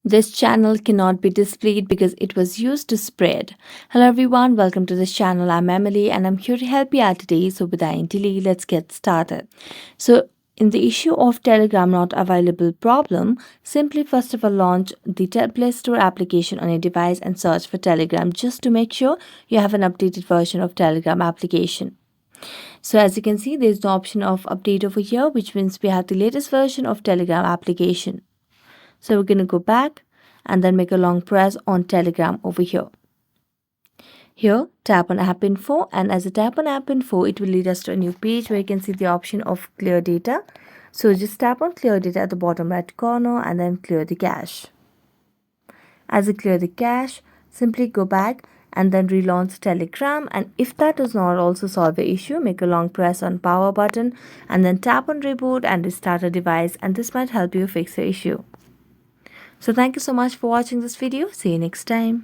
This channel cannot be displayed because it was used to spread. Hello everyone, welcome to this channel. I'm Emily and I'm here to help you out today. So without any delay, let's get started. So in the issue of Telegram not available problem, simply first of all launch the Play Store application on your device and search for Telegram just to make sure you have an updated version of Telegram application. So as you can see, there's no option of update over here, which means we have the latest version of Telegram application. So we're going to go back and then make a long press on Telegram over here. Here, tap on App Info, and as you tap on App Info, it will lead us to a new page where you can see the option of Clear Data. So just tap on Clear Data at the bottom right corner and then clear the cache. As you clear the cache, simply go back and then relaunch Telegram, and if that does not also solve the issue, make a long press on power button and then tap on reboot and restart a device, and this might help you fix the issue. So thank you so much for watching this video. See you next time.